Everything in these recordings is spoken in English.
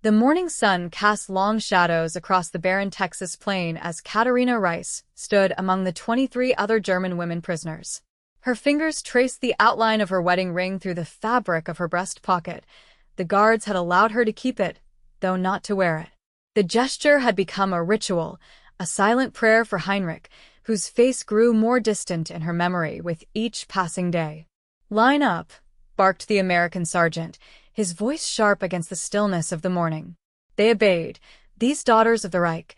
The morning sun cast long shadows across the barren Texas plain as Katharina Reich stood among the 23 other German women prisoners. Her fingers traced the outline of her wedding ring through the fabric of her breast pocket. The guards had allowed her to keep it, though not to wear it. The gesture had become a ritual, a silent prayer for Heinrich, whose face grew more distant in her memory with each passing day. "Line up," barked the American sergeant, his voice sharp against the stillness of the morning. They obeyed, these daughters of the Reich,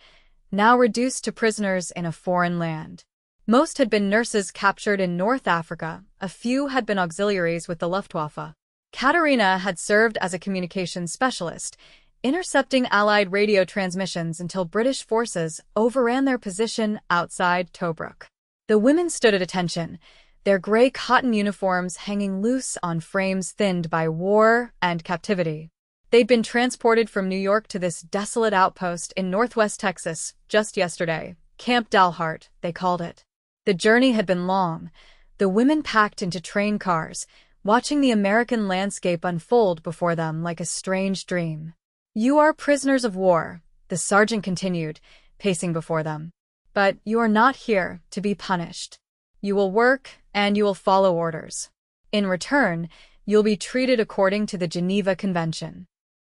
now reduced to prisoners in a foreign land. Most had been nurses captured in North Africa, a few had been auxiliaries with the Luftwaffe. Katharina had served as a communications specialist, intercepting Allied radio transmissions until British forces overran their position outside Tobruk. The women stood at attention, their gray cotton uniforms hanging loose on frames thinned by war and captivity. They'd been transported from New York to this desolate outpost in northwest Texas just yesterday. Camp Dalhart, they called it. The journey had been long, the women packed into train cars, watching the American landscape unfold before them like a strange dream. "You are prisoners of war," the sergeant continued, pacing before them. "But you are not here to be punished. You will work, and you will follow orders. In return, you'll be treated according to the Geneva Convention."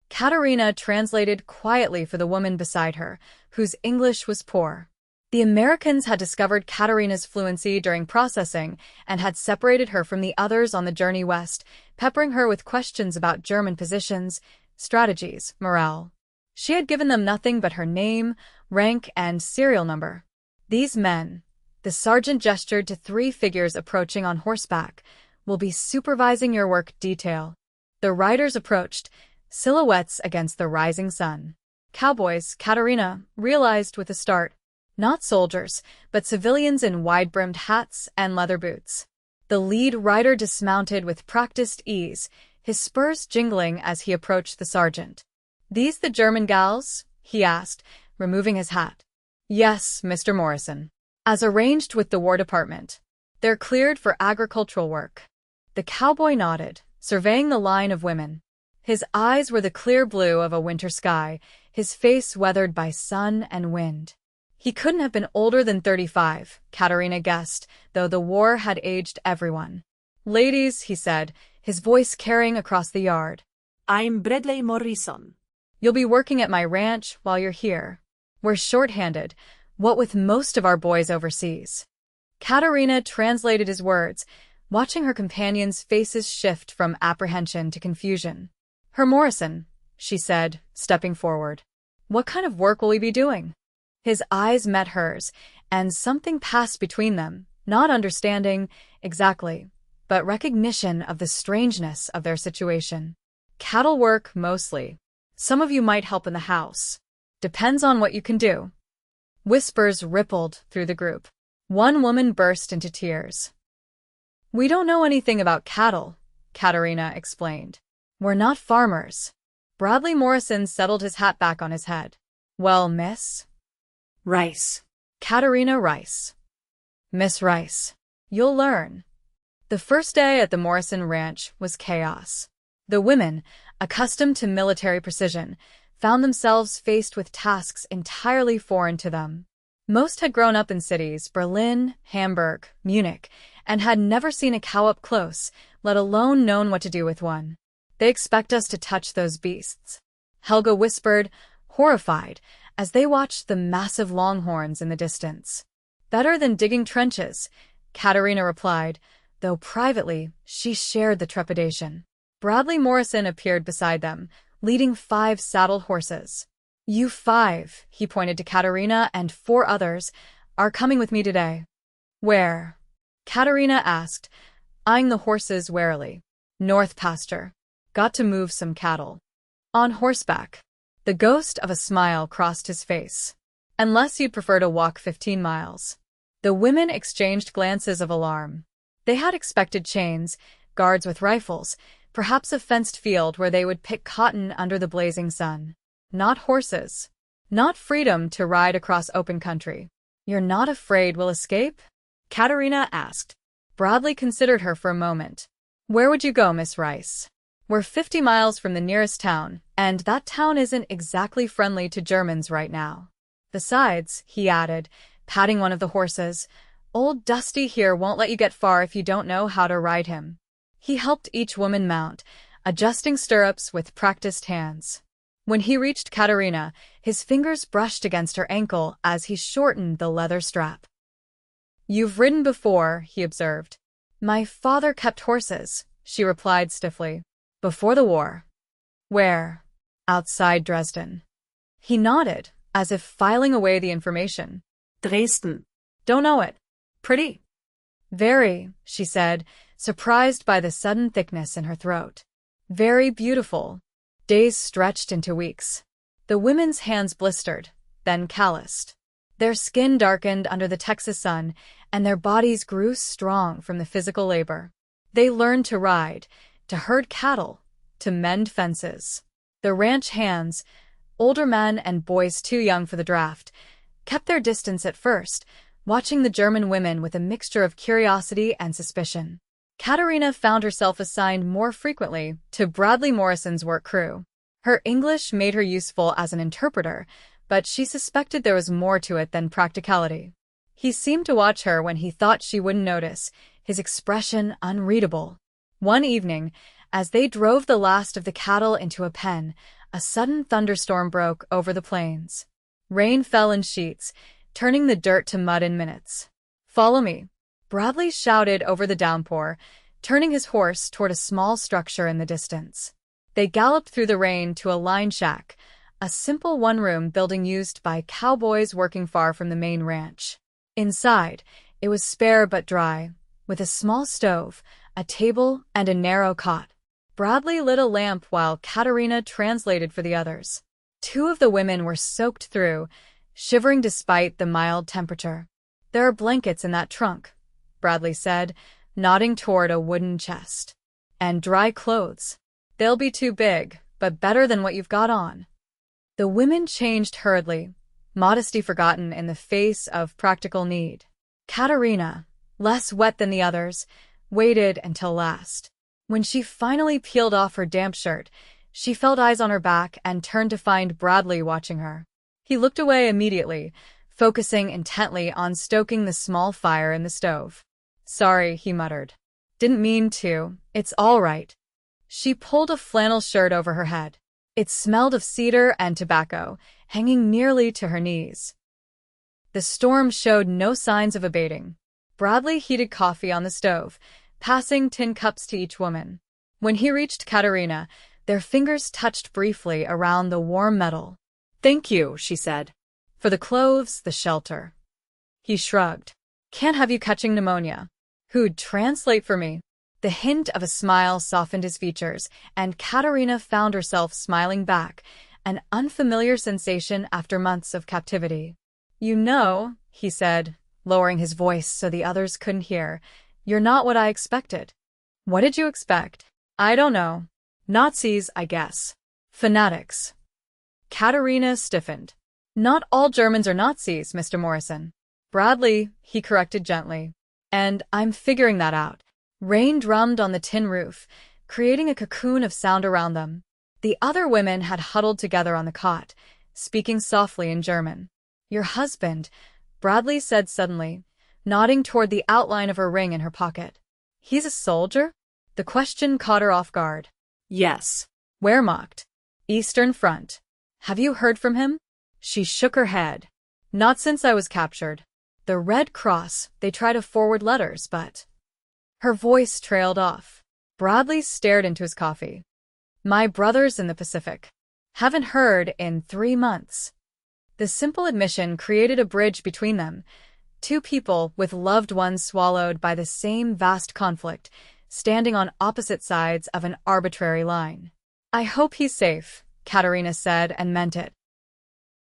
Katharina translated quietly for the woman beside her, whose English was poor. The Americans had discovered Katharina's fluency during processing and had separated her from the others on the journey west, peppering her with questions about German positions, strategies, morale. She had given them nothing but her name, rank, and serial number. "These men," the sergeant gestured to 3 figures approaching on horseback, "will be supervising your work detail." The riders approached, silhouettes against the rising sun. Cowboys, Katharina realized with a start. Not soldiers, but civilians in wide-brimmed hats and leather boots. The lead rider dismounted with practiced ease, his spurs jingling as he approached the sergeant. "These the German gals?" he asked, removing his hat. "Yes, Mr. Morrison. As arranged with the War Department. They're cleared for agricultural work." The cowboy nodded, surveying the line of women. His eyes were the clear blue of a winter sky, his face weathered by sun and wind. He couldn't have been older than 35, Katharina guessed, though the war had aged everyone. "Ladies," he said, his voice carrying across the yard. "I'm Bradley Morrison." "You'll be working at my ranch while you're here. We're short-handed, what with most of our boys overseas." Katharina translated his words, watching her companions' faces shift from apprehension to confusion. "Herr Morrison," she said, stepping forward. "What kind of work will we be doing?" His eyes met hers, and something passed between them, not understanding exactly, but recognition of the strangeness of their situation. "Cattle work, mostly. Some of you might help in the house. Depends on what you can do." Whispers rippled through the group. One woman burst into tears. "We don't know anything about cattle," Katharina explained. "We're not farmers." Bradley Morrison settled his hat back on his head. "Well, Miss Rice. Katharina Reich. Miss Reich. You'll learn." The first day at the Morrison Ranch was chaos. The women, accustomed to military precision, found themselves faced with tasks entirely foreign to them. Most had grown up in cities, Berlin, Hamburg, Munich, and had never seen a cow up close, let alone known what to do with one. "They expect us to touch those beasts," Helga whispered, horrified, as they watched the massive longhorns in the distance. "Better than digging trenches," Katharina replied, though privately she shared the trepidation. Bradley Morrison appeared beside them, leading 5 saddled horses. "You 5, he pointed to Katharina, "and 4 others, are coming with me today." "Where?" Katharina asked, eyeing the horses warily. "North pasture. Got to move some cattle." "On horseback." The ghost of a smile crossed his face. "Unless you'd prefer to walk 15 miles. The women exchanged glances of alarm. They had expected chains, guards with rifles, perhaps a fenced field where they would pick cotton under the blazing sun. Not horses. Not freedom to ride across open country. "You're not afraid we'll escape?" Katharina asked. Bradley considered her for a moment. "Where would you go, Miss Rice?" "We're 50 miles from the nearest town, And that town isn't exactly friendly to Germans right now. Besides, he added, patting one of the horses, old Dusty here won't let you get far if you don't know how to ride him. He helped each woman mount, adjusting stirrups with practiced hands. When he reached Katerina, his fingers brushed against her ankle as he shortened the leather strap. "You've ridden before," he observed. "My father kept horses," she replied stiffly. "Before the war." "Where?" "Outside Dresden." He nodded, as if filing away the information. Dresden. "Don't know it. Pretty?" "Very," she said, surprised by the sudden thickness in her throat. "Very beautiful." Days stretched into weeks. The women's hands blistered, then calloused. Their skin darkened under the Texas sun, and their bodies grew strong from the physical labor. They learned to ride, to herd cattle, to mend fences. The ranch hands, older men and boys too young for the draft, kept their distance at first, watching the German women with a mixture of curiosity and suspicion. Katerina found herself assigned more frequently to Bradley Morrison's work crew. Her English made her useful as an interpreter, but she suspected there was more to it than practicality. He seemed to watch her when he thought she wouldn't notice, his expression unreadable. One evening, as they drove the last of the cattle into a pen, a sudden thunderstorm broke over the plains. Rain fell in sheets, turning the dirt to mud in minutes. "Follow me," Bradley shouted over the downpour, turning his horse toward a small structure in the distance. They galloped through the rain to a line shack, a simple one-room building used by cowboys working far from the main ranch. Inside, it was spare but dry, with a small stove, a table, and a narrow cot. Bradley lit a lamp while Katerina translated for the others. Two of the women were soaked through, shivering despite the mild temperature. "There are blankets in that trunk," Bradley said, nodding toward a wooden chest. "And dry clothes. They'll be too big, but better than what you've got on." The women changed hurriedly, modesty forgotten in the face of practical need. Katerina, less wet than the others, waited until last. When she finally peeled off her damp shirt, she felt eyes on her back and turned to find Bradley watching her. He looked away immediately, focusing intently on stoking the small fire in the stove. "Sorry," he muttered. "Didn't mean to. It's all right." She pulled a flannel shirt over her head. It smelled of cedar and tobacco, hanging nearly to her knees. The storm showed no signs of abating. Bradley heated coffee on the stove, passing tin cups to each woman. When he reached Katerina, their fingers touched briefly around the warm metal. "Thank you," she said. "For the clothes, the shelter." He shrugged. "Can't have you catching pneumonia." "Who'd translate for me?" The hint of a smile softened his features, and Katerina found herself smiling back, an unfamiliar sensation after months of captivity. "You know," he said, lowering his voice so the others couldn't hear, "you're not what I expected." "What did you expect?" "I don't know. Nazis, I guess. Fanatics." Katerina stiffened. "Not all Germans are Nazis, Mr. Morrison." "Bradley," he corrected gently. "And I'm figuring that out." Rain drummed on the tin roof, creating a cocoon of sound around them. The other women had huddled together on the cot, speaking softly in German. "Your husband," Bradley said suddenly, nodding toward the outline of her ring in her pocket. "He's a soldier?" The question caught her off guard. Yes. "Wehrmacht. Eastern Front. Have you heard from him?" She shook her head. "Not since I was captured. The Red Cross, they try to forward letters, but—" Her voice trailed off. Bradley stared into his coffee. "My brother's in the Pacific. Haven't heard in 3 months." The simple admission created a bridge between them, two people with loved ones swallowed by the same vast conflict, standing on opposite sides of an arbitrary line. "I hope he's safe," Katerina said and meant it.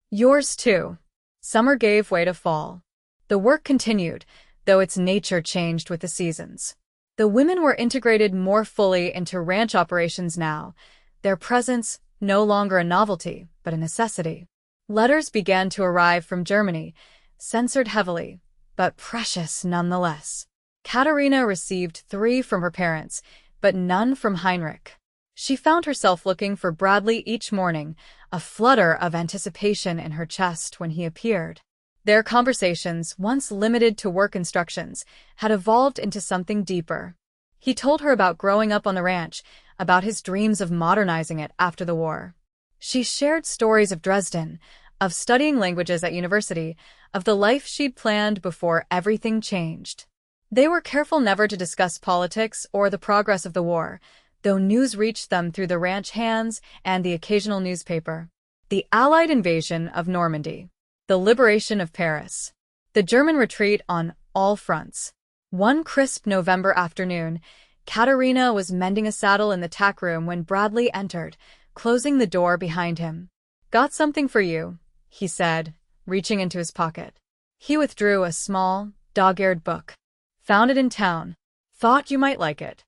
"Yours too." Summer gave way to fall. The work continued, though its nature changed with the seasons. The women were integrated more fully into ranch operations now, their presence no longer a novelty, but a necessity. Letters began to arrive from Germany, censored heavily, but precious nonetheless. Katerina received 3 from her parents, but none from Heinrich. She found herself looking for Bradley each morning, a flutter of anticipation in her chest when he appeared. Their conversations, once limited to work instructions, had evolved into something deeper. He told her about growing up on the ranch, about his dreams of modernizing it after the war. She shared stories of Dresden, of studying languages at university, of the life she'd planned before everything changed. They were careful never to discuss politics or the progress of the war, though news reached them through the ranch hands and the occasional newspaper. The Allied invasion of Normandy. The liberation of Paris. The German retreat on all fronts. One crisp November afternoon, Katerina was mending a saddle in the tack room when Bradley entered, closing the door behind him. "Got something for you," he said, reaching into his pocket. He withdrew a small, dog-eared book. "Found it in town. Thought you might like it."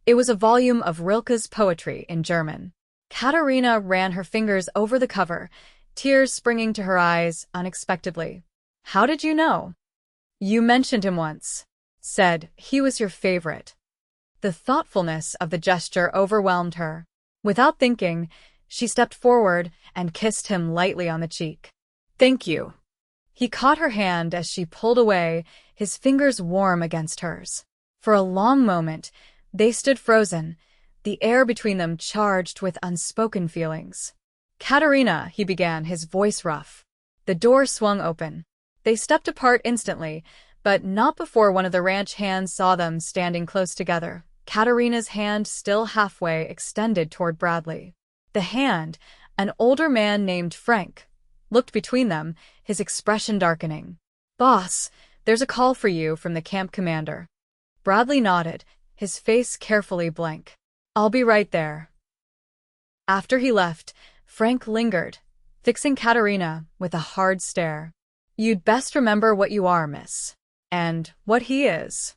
It was a volume of Rilke's poetry in German. Katerina ran her fingers over the cover, tears springing to her eyes unexpectedly. "How did you know?" "You mentioned him once. Said he was your favorite." The thoughtfulness of the gesture overwhelmed her. Without thinking, she stepped forward and kissed him lightly on the cheek. "Thank you." He caught her hand as she pulled away, his fingers warm against hers. For a long moment, they stood frozen, the air between them charged with unspoken feelings. "Katerina," he began, his voice rough. The door swung open. They stepped apart instantly, but not before one of the ranch hands saw them standing close together, Katerina's hand still halfway extended toward Bradley. The hand, an older man named Frank, looked between them, his expression darkening. "Boss, there's a call for you from the camp commander." Bradley nodded, his face carefully blank. "I'll be right there." After he left, Frank lingered, fixing Katerina with a hard stare. "You'd best remember what you are, miss. And what he is."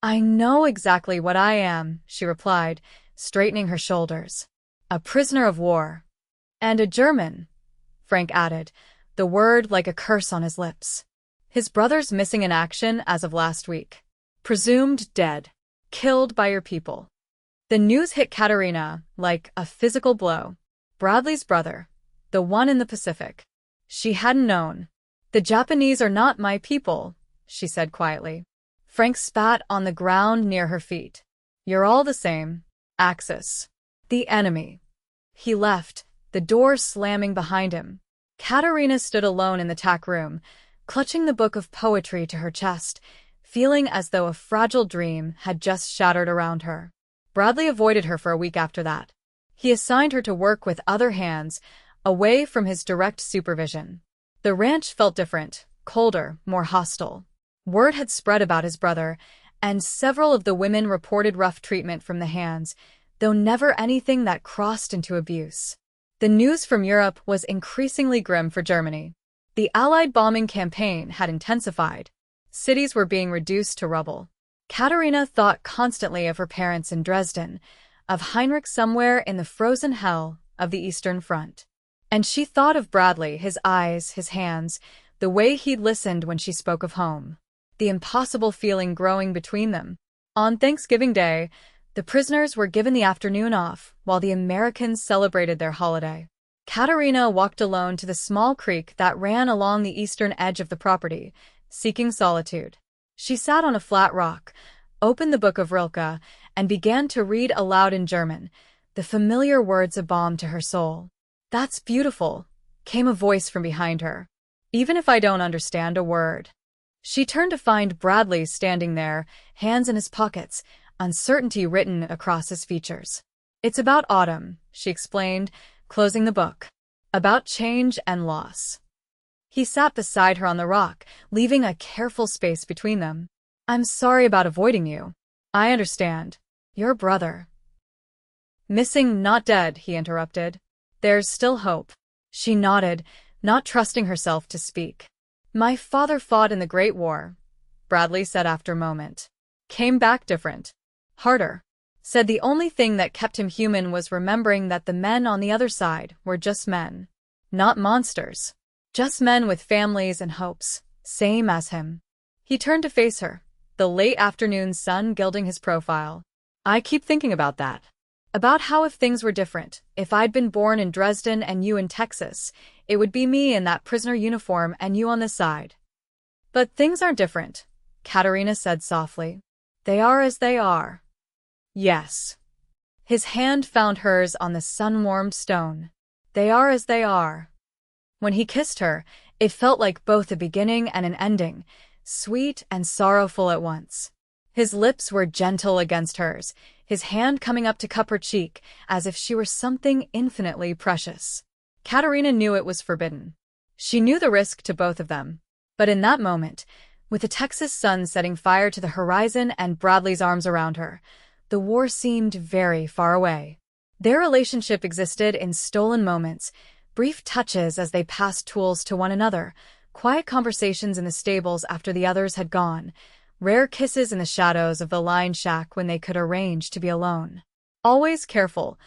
"I know exactly what I am," she replied, straightening her shoulders. "A prisoner of war." "And a German," Frank added, the word like a curse on his lips. "His brother's missing in action as of last week. Presumed dead. Killed by your people." The news hit Katerina like a physical blow. Bradley's brother, the one in the Pacific. She hadn't known. "The Japanese are not my people," she said quietly. Frank spat on the ground near her feet. "You're all the same. Axis. The enemy." He left, the door slamming behind him. Katerina stood alone in the tack room, clutching the book of poetry to her chest, feeling as though a fragile dream had just shattered around her. Bradley avoided her for a week after that. He assigned her to work with other hands, away from his direct supervision. The ranch felt different, colder, more hostile. Word had spread about his brother, and several of the women reported rough treatment from the hands, though never anything that crossed into abuse. The news from Europe was increasingly grim for Germany. The Allied bombing campaign had intensified. Cities were being reduced to rubble. Katerina thought constantly of her parents in Dresden, of Heinrich somewhere in the frozen hell of the Eastern Front. And she thought of Bradley, his eyes, his hands, the way he'd listened when she spoke of home. The impossible feeling growing between them. On Thanksgiving Day, the prisoners were given the afternoon off, while the Americans celebrated their holiday. Katerina walked alone to the small creek that ran along the eastern edge of the property, seeking solitude. She sat on a flat rock, opened the book of Rilke, and began to read aloud in German, the familiar words a balm to her soul. "That's beautiful," came a voice from behind her. "Even if I don't understand a word." She turned to find Bradley standing there, hands in his pockets, uncertainty written across his features. "It's about autumn," she explained, closing the book. "About change and loss." He sat beside her on the rock, leaving a careful space between them. "I'm sorry about avoiding you. I understand. Your brother." "Missing, not dead," he interrupted. "There's still hope." She nodded, not trusting herself to speak. "My father fought in the Great War," Bradley said after a moment. "Came back different. Harder. Said the only thing that kept him human was remembering that the men on the other side were just men. Not monsters. Just men with families and hopes, same as him." He turned to face her, the late afternoon sun gilding his profile. "I keep thinking about that." About how if things were different, if I'd been born in Dresden and you in Texas, it would be me in that prisoner uniform and you on this side. But things aren't different, Katerina said softly. They are as they are. Yes. His hand found hers on the sun-warmed stone. They are as they are. When he kissed her, it felt like both a beginning and an ending, sweet and sorrowful at once. His lips were gentle against hers, his hand coming up to cup her cheek, as if she were something infinitely precious. Katerina knew it was forbidden. She knew the risk to both of them. But in that moment, with the Texas sun setting fire to the horizon and Bradley's arms around her, the war seemed very far away. Their relationship existed in stolen moments, brief touches as they passed tools to one another, quiet conversations in the stables after the others had gone, rare kisses in the shadows of the line shack when they could arrange to be alone. Always careful,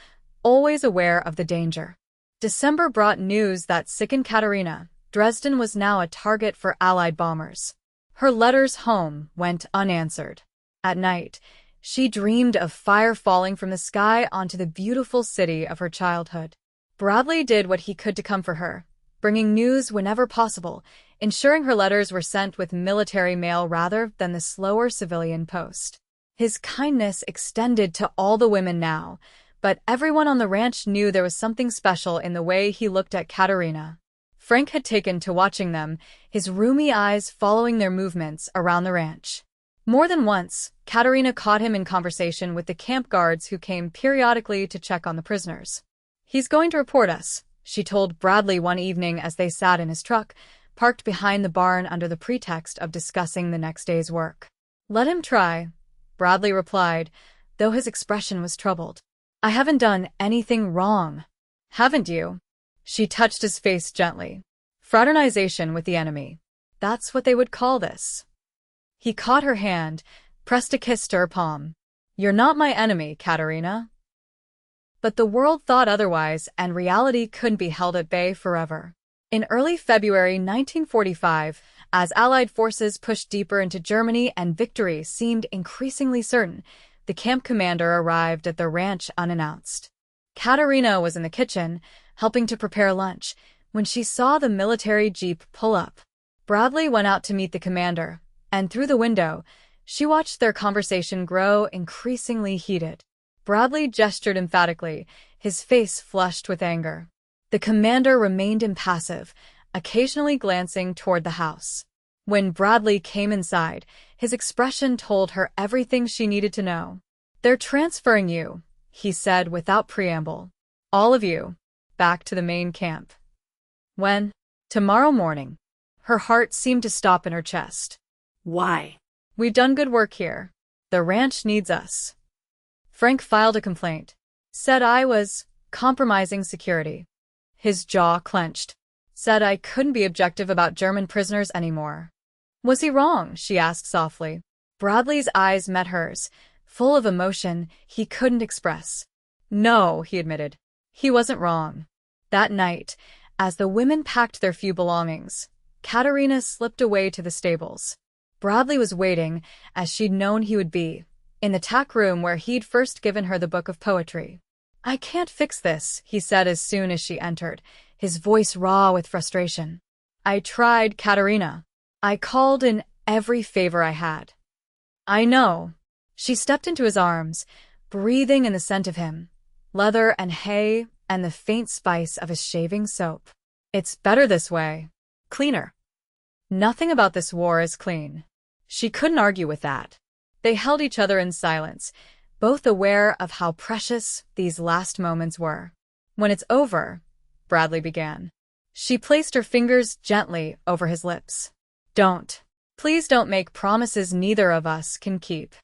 always aware of the danger. December brought news that sickened Katerina. Dresden was now a target for Allied bombers. Her letters home went unanswered. At night, she dreamed of fire falling from the sky onto the beautiful city of her childhood. Bradley did what he could to comfort her, bringing news whenever possible, ensuring her letters were sent with military mail rather than the slower civilian post. His kindness extended to all the women now, but everyone on the ranch knew there was something special in the way he looked at Katerina. Frank had taken to watching them, his roomy eyes following their movements around the ranch. More than once, Katerina caught him in conversation with the camp guards who came periodically to check on the prisoners. "He's going to report us," she told Bradley one evening as they sat in his truck, parked behind the barn under the pretext of discussing the next day's work. "Let him try," Bradley replied, though his expression was troubled. "I haven't done anything wrong." "Haven't you?" She touched his face gently. "Fraternization with the enemy. That's what they would call this." He caught her hand, pressed a kiss to her palm. "You're not my enemy, Katerina." But the world thought otherwise, and reality couldn't be held at bay forever. In early February 1945, as Allied forces pushed deeper into Germany and victory seemed increasingly certain, the camp commander arrived at the ranch unannounced. Katerina was in the kitchen, helping to prepare lunch, when she saw the military jeep pull up. Bradley went out to meet the commander, and through the window, she watched their conversation grow increasingly heated. Bradley gestured emphatically, his face flushed with anger. The commander remained impassive, occasionally glancing toward the house. When Bradley came inside, his expression told her everything she needed to know. "They're transferring you," he said without preamble. "All of you, back to the main camp." "When?" "Tomorrow morning." Her heart seemed to stop in her chest. Why? "We've done good work here. The ranch needs us." Frank filed a complaint. Said I was compromising security. His jaw clenched. Said I couldn't be objective about German prisoners anymore. "Was he wrong?" she asked softly. Bradley's eyes met hers, full of emotion he couldn't express. "No," he admitted. "He wasn't wrong." That night, as the women packed their few belongings, Katerina slipped away to the stables. Bradley was waiting, as she'd known he would be, in the tack room where he'd first given her the book of poetry. "I can't fix this," he said as soon as she entered, his voice raw with frustration. "I tried, Katerina. I called in every favor I had." "I know." She stepped into his arms, breathing in the scent of him, leather and hay, and the faint spice of his shaving soap. "It's better this way. Cleaner." "Nothing about this war is clean." She couldn't argue with that. They held each other in silence, both aware of how precious these last moments were. "When it's over," Bradley began. She placed her fingers gently over his lips. Please don't make promises neither of us can keep."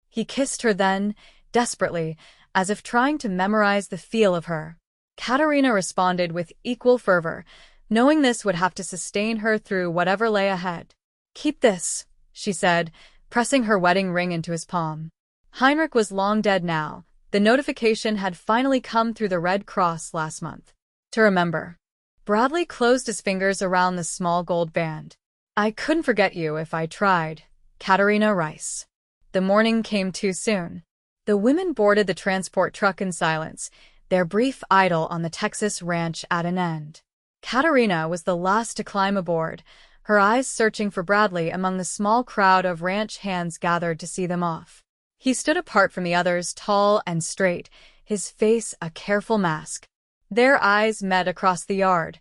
He kissed her then, desperately, as if trying to memorize the feel of her. Katerina responded with equal fervor, knowing this would have to sustain her through whatever lay ahead. "Keep this," she said, pressing her wedding ring into his palm. Heinrich was long dead now. The notification had finally come through the Red Cross last month. "To remember." Bradley closed his fingers around the small gold band. "I couldn't forget you if I tried. Katerina Reich." The morning came too soon. The women boarded the transport truck in silence, their brief idyll on the Texas ranch at an end. Katerina was the last to climb aboard, her eyes searching for Bradley among the small crowd of ranch hands gathered to see them off. He stood apart from the others, tall and straight, his face a careful mask. Their eyes met across the yard,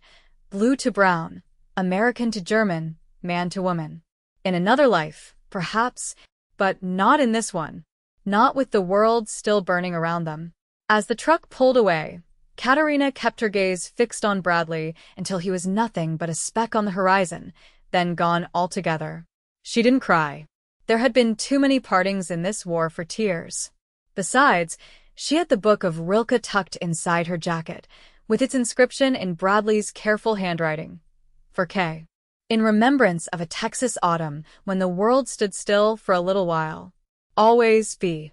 blue to brown, American to German, man to woman. In another life, perhaps, but not in this one. Not with the world still burning around them. As the truck pulled away, Katerina kept her gaze fixed on Bradley until he was nothing but a speck on the horizon, then gone altogether. She didn't cry. There had been too many partings in this war for tears. Besides, she had the book of Rilke tucked inside her jacket, with its inscription in Bradley's careful handwriting. For K. In remembrance of a Texas autumn when the world stood still for a little while. Always be.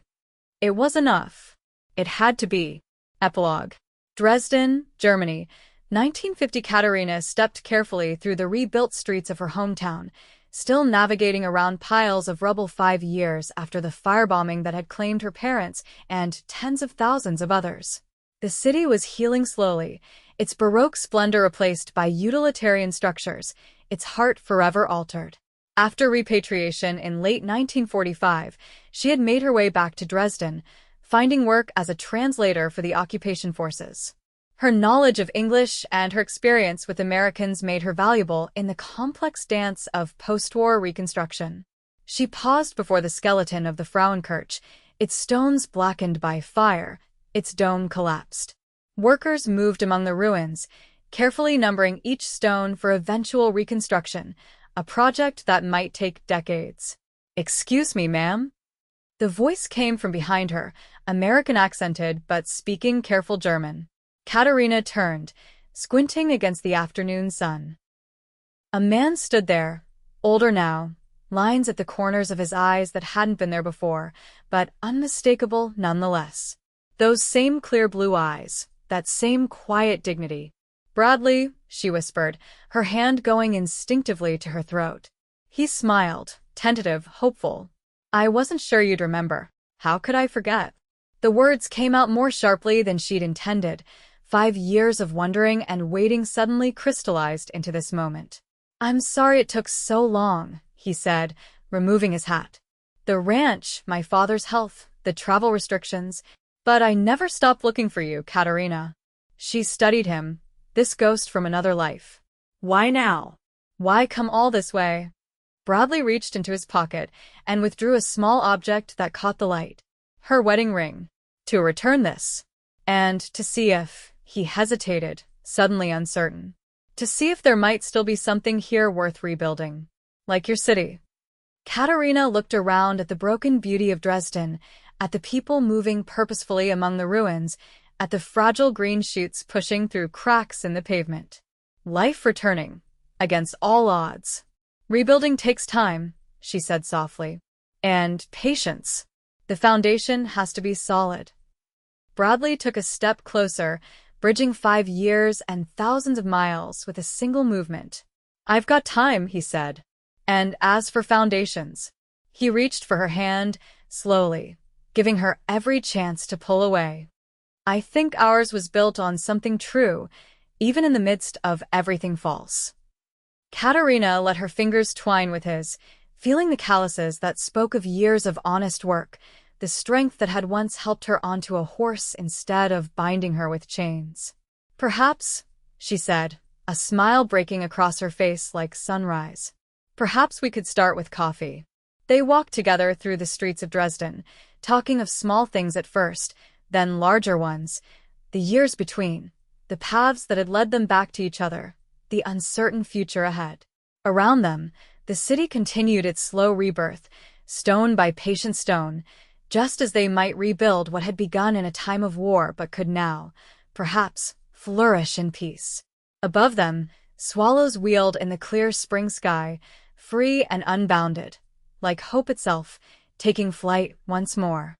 It was enough. It had to be. Epilogue. Dresden, Germany, 1950. Katerina stepped carefully through the rebuilt streets of her hometown, still navigating around piles of rubble 5 years after the firebombing that had claimed her parents and tens of thousands of others. The city was healing slowly, its Baroque splendor replaced by utilitarian structures, its heart forever altered. After repatriation in late 1945, she had made her way back to Dresden, finding work as a translator for the occupation forces. Her knowledge of English and her experience with Americans made her valuable in the complex dance of post-war reconstruction. She paused before the skeleton of the Frauenkirche, its stones blackened by fire, its dome collapsed. Workers moved among the ruins, carefully numbering each stone for eventual reconstruction, a project that might take decades. "Excuse me, ma'am?" The voice came from behind her, American-accented but speaking careful German. Katerina turned, squinting against the afternoon sun. A man stood there, older now, lines at the corners of his eyes that hadn't been there before, but unmistakable nonetheless. Those same clear blue eyes, that same quiet dignity. "Bradley," she whispered, her hand going instinctively to her throat. He smiled, tentative, hopeful. "I wasn't sure you'd remember. How could I forget?" The words came out more sharply than she'd intended. 5 years of wondering and waiting suddenly crystallized into this moment. "I'm sorry it took so long," he said, removing his hat. "The ranch, my father's health, the travel restrictions. But I never stopped looking for you, Katerina." She studied him, this ghost from another life. "Why now? Why come all this way?" Bradley reached into his pocket and withdrew a small object that caught the light. Her wedding ring. "To return this. And to see if..." He hesitated, suddenly uncertain. "To see if there might still be something here worth rebuilding. Like your city." Katerina looked around at the broken beauty of Dresden, at the people moving purposefully among the ruins, at the fragile green shoots pushing through cracks in the pavement. Life returning, against all odds. "Rebuilding takes time," she said softly. "And patience. The foundation has to be solid." Bradley took a step closer, bridging 5 years and thousands of miles with a single movement. "I've got time," he said. "And as for foundations..." He reached for her hand, slowly, giving her every chance to pull away. "I think ours was built on something true, even in the midst of everything false." Katerina let her fingers twine with his, feeling the calluses that spoke of years of honest work, the strength that had once helped her onto a horse instead of binding her with chains. "Perhaps," she said, a smile breaking across her face like sunrise. "Perhaps we could start with coffee." They walked together through the streets of Dresden, talking of small things at first, then larger ones, the years between, the paths that had led them back to each other, the uncertain future ahead. Around them, the city continued its slow rebirth, stone by patient stone, just as they might rebuild what had begun in a time of war but could now, perhaps, flourish in peace. Above them, swallows wheeled in the clear spring sky, free and unbounded, like hope itself, taking flight once more.